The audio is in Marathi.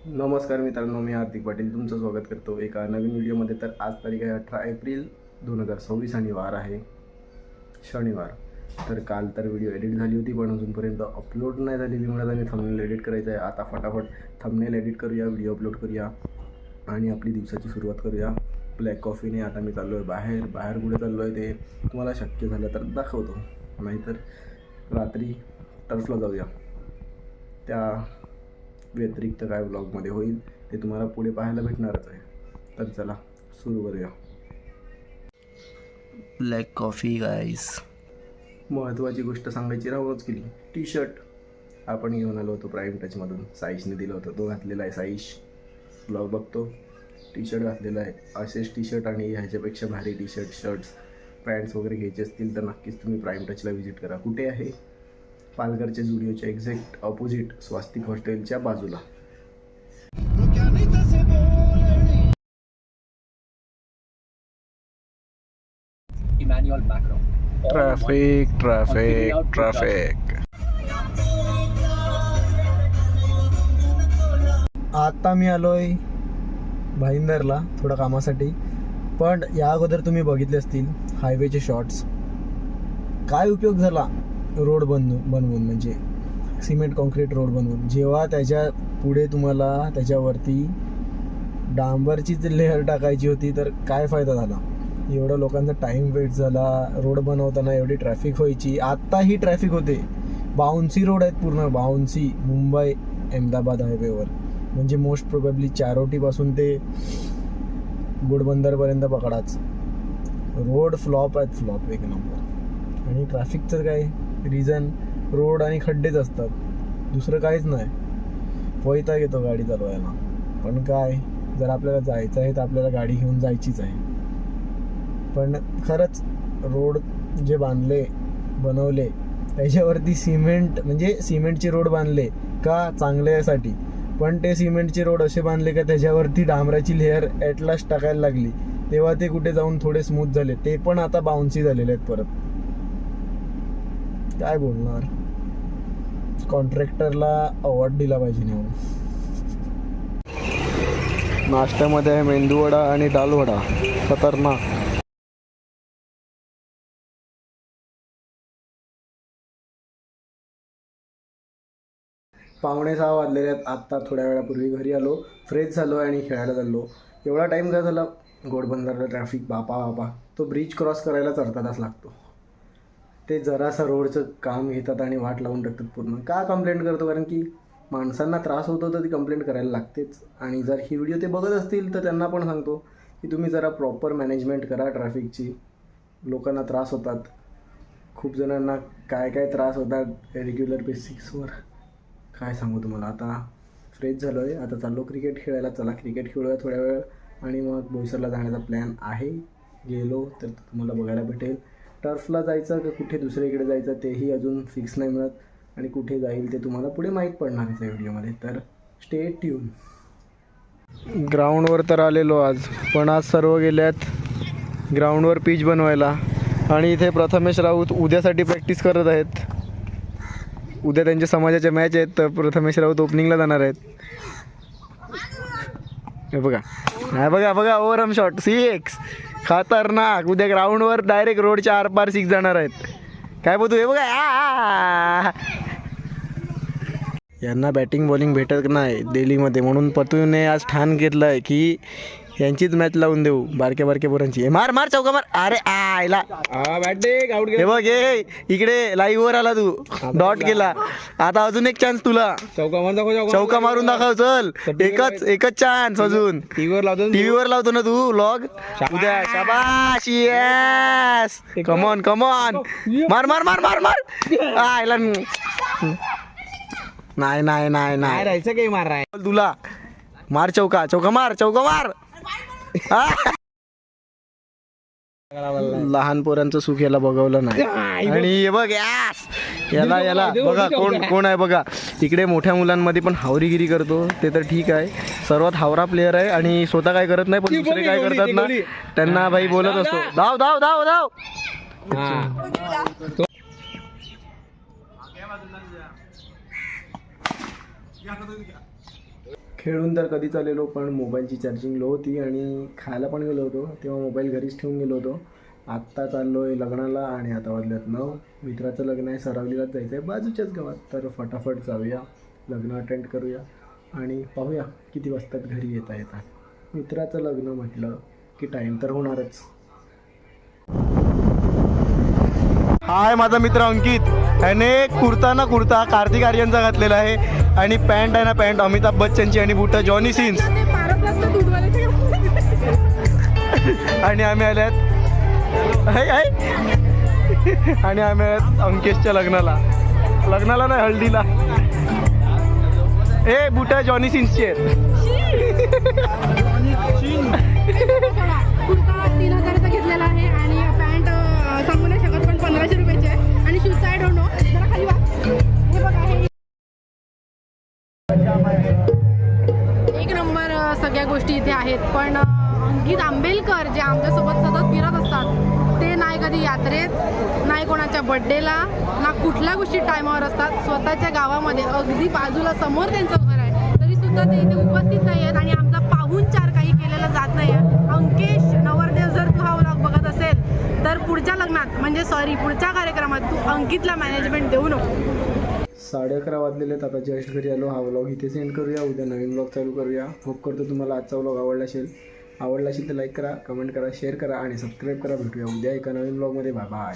नमस्कार मित्रांनो, मी हार्दिक पाटील तुमचं स्वागत करतो एका नवीन व्हिडिओमध्ये. तर आज तारीख आहे 18 एप्रिल 2026 आणि वार आहे शनिवार. तर काल तर व्हिडिओ एडिट झाली होती पण अजूनपर्यंत अपलोड नाही झालेली. मला मी थंबनेल एडिट करायचं आहे. आता फटाफट थंबनेल एडिट करूया, व्हिडिओ अपलोड करूया आणि आपली दिवसाची सुरुवात करूया ब्लॅक कॉफीने. आता मी चाललो आहे बाहेर कुठे चाललो आहे ते तुम्हाला शक्य झालं तर दाखवतो, नाहीतर रात्री टर्फला जाऊया. त्या व्यतिरिक्त काय ब्लॉगमध्ये होईल ते तुम्हाला पुढे पाहायला भेटणारच आहे. तर चला सुरू करूया. ब्लॅक कॉफी गाईस. महत्त्वाची गोष्ट सांगायची राहूनच केली. टी शर्ट आपण घेऊन आलो होतो प्राईम टचमधून. साईशने दिलं होतं, तो घातलेला आहे. साईश ब्लॉग बघतो. टी शर्ट घातलेला आहे. असेच टी शर्ट आणि ह्याच्यापेक्षा भारी टी शर्ट्स पॅन्ट्स वगैरे घ्यायचे असतील तर नक्कीच तुम्ही प्राईम टचला व्हिजिट करा. कुठे आहे? पालघरच्या जुडिओच्या एक्झॅक्ट ऑपोजिट स्वास्तिक हॉस्टेलच्या बाजूला. ट्रॅफिक. आता मी आलोय भाईंदरला थोडं कामासाठी. पण या अगोदर तुम्ही बघितले असतील हायवेचे शॉर्ट्स. काय उपयोग झाला रोड बनवून म्हणजे सिमेंट कॉन्क्रीट रोड बनवून, जेव्हा त्याच्या पुढे तुम्हाला त्याच्यावरती डांबरचीच लेअर टाकायची होती तर काय फायदा झाला? एवढा लोकांचा टाईम वेस्ट झाला. रोड बनवताना एवढी ट्रॅफिक व्हायची. आत्ताही ट्रॅफिक होते. बाउन्सी रोड आहेत पूर्ण, बाउन्सी मुंबई अहमदाबाद हायवेवर. म्हणजे मोस्ट प्रोबॅबली चारोटीपासून ते गुडबंदरपर्यंत पकडाच. रोड फ्लॉप आहेत, फ्लॉप एक नंबर. आणि ट्रॅफिकचं काय रिझन रोड आणि खड्डेच असतात, दुसरं काहीच नाही. वैताग येतो गाडी चालवायला. पण काय, जर आपल्याला जायचं आहे तर आपल्याला गाडी घेऊन जायचीच आहे. पण खरंच रोड जे बनवले त्याच्यावरती सिमेंट म्हणजे सिमेंटचे रोड बांधले का चांगल्यासाठी, पण ते सिमेंटचे रोड असे बांधले का त्याच्यावरती डांबराची लेअर ॲट लास्ट टाकायला लागली, तेव्हा ते कुठे जाऊन थोडे स्मूथ झाले. ते पण आता बाउन्सी झालेले आहेत परत. काय बोलणार, कॉन्ट्रॅक्टरला अवॉर्ड दिला पाहिजे नाही. नाश्त्यामध्ये आहे मेंदूवडा आणि दालवडा. खतरनाक. पावणे 6 वाजलेले आहेत. आत्ता थोड्या वेळापूर्वी घरी आलो, फ्रेश झालो आणि खेळायला चाललो. एवढा टाईम काय झाला? घोडबंदरला ट्रॅफिक बापा. तो ब्रिज क्रॉस करायलाच अर्धा तास लागतो. ते जरासं रोडचं काम घेतात आणि वाट लावून टाकतात पूर्ण. का कंप्लेंट करतो? कारण की माणसांना त्रास होतो तर ती कंप्लेंट करायला लागतेच. आणि जर ही व्हिडिओ ते बघत असतील तर त्यांना पण सांगतो की तुम्ही जरा प्रॉपर मॅनेजमेंट करा ट्रॅफिकची. लोकांना त्रास होतात, खूप जणांना काय त्रास होतात रेग्युलर बेसिक्सवर. काय सांगू तुम्हाला. आता फ्रेश झालो आहे, आता चाललो क्रिकेट खेळायला. चला क्रिकेट खेळूया थोड्या वेळ आणि मग बोईसरला जाण्याचा प्लॅन आहे. गेलो तर तुम्हाला बघायला भेटेल. टर्फला जायचं का कुठे दुसरीकडे जायचं तेही अजून फिक्स नाही मिळत, आणि कुठे जाईल ते तुम्हाला पुढे माहीत पडणार आहे व्हिडिओमध्ये. तर स्टे ट्यून. ग्राउंडवर तर आलेलो आज, पण आज सर्व गेल्यात ग्राउंडवर पिच बनवायला. आणि इथे प्रथमेश राऊत उद्यासाठी प्रॅक्टिस करत आहेत. उद्या त्यांच्या समाजाच्या मॅच आहेत तर प्रथमेश राऊत ओपनिंगला जाणार आहेत. हे बघा ओव्हरहम शॉट 6 खतरनाक. उद्या ग्राउंडवर डायरेक्ट रोडच्या आरपार 6 जाणार आहेत. काय बोलतो? हे बघा, यांना बॅटिंग बॉलिंग भेटत नाही दिल्लीमध्ये, म्हणून पतूने आज ठाण घेतलं आहे की यांचीच मॅच लावून देऊ बारक्या पोरांची. मार चौका मार. अरे आयला हे बघ, हे इकडे लाईव्हवर आला तू, डॉट केला. आता अजून एक चान्स तुला, चौका मारून दाखव. चल, एकच चान्स अजून. टीव्हीवर लावतो ना तू व्लॉग उद्या. शाबाश, यस, कमॉन मार. आयला नाही राहायचं काही मार तुला. मार चौका मार. लहान पोरांचं सुख याला बघवलं नाही. आणि हे बघ याला बघा कोण आहे बघा. इकडे मोठ्या मुलांमध्ये पण हावरीगिरी करतो ते तर ठीक आहे, सर्वात हावरा प्लेअर आहे आणि स्वतः काय करत नाही, पण दुसरे काय करतात ना त्यांना भाई बोलत असतो. धाव. खेळून तर कधीच आलेलो, पण मोबाईलची चार्जिंग लो होती आणि खायला पण गेलो होतो, तेव्हा मोबाईल घरीच ठेवून गेलो होतो. आत्ता चाललो आहे लग्नाला आणि आता वाजल्यात 9. मित्राचं लग्न आहे, सरावलीलाच जायचं आहे बाजूच्याच गावात. तर फटाफट जाऊया, लग्न अटेंड करूया आणि पाहूया किती वाजतात घरी येता येता. मित्राचं लग्न म्हटलं की टाईम तर होणारच. हाय, माझा मित्र अंकित. ह्याने कुर्ता ना कुर्ता कार्तिक आर्यनचा घातलेला आहे आणि पॅन्ट आहे ना पॅन्ट अमिताभ बच्चनची आणि बुटं जॉनी सिन्स. आणि आम्ही आल्यात आणि आम्ही आल्यात अंकेशच्या लग्नाला नाही, हळदीला. ए बुटं जॉनी सिन्सचे आहेत. कुर्ता 3000चा घेतलेला आहे आणि पॅन्ट सांगू नाही शकत, पण 1500 रुपयाची आहे. आणि शूज साईड होणं जरा खाली वा. हे बघा, हे एक नंबर सगळ्या गोष्टी इथे आहेत. पण अंकित आंबेलकर जे आमच्यासोबत सतत फिरत असतात, ते नाही कधी यात्रेत, नाही कोणाच्या बड्डेला, ना कुठल्या गोष्टी टायमावर असतात. स्वतःच्या गावामध्ये अगदी बाजूला समोर त्यांचं घर आहे, तरी सुद्धा ते इथे उपस्थित नाही आहेत आणि आमचा पाहुणचार काही केलेला जात नाही आहे. अंकेश नवरदेव, जर तू हा व्लॉग बघत असेल तर पुढच्या लग्नात पुढच्या कार्यक्रमात तू अंकितला मॅनेजमेंट देऊ नको. 11:30 वाजलेले आहेत. आता जस्ट घरी आलो. हा व्लॉग इथे सेंड करूया, उद्या नवीन व्लॉग चालू करूया. होप करतो तुम्हाला आजचा व्लॉग आवडला असेल तर लाईक करा, कमेंट करा, शेअर करा आणि सबस्क्राईब करा. भेटूया उद्या एका नवीन व्लॉगमध्ये. Bye bye.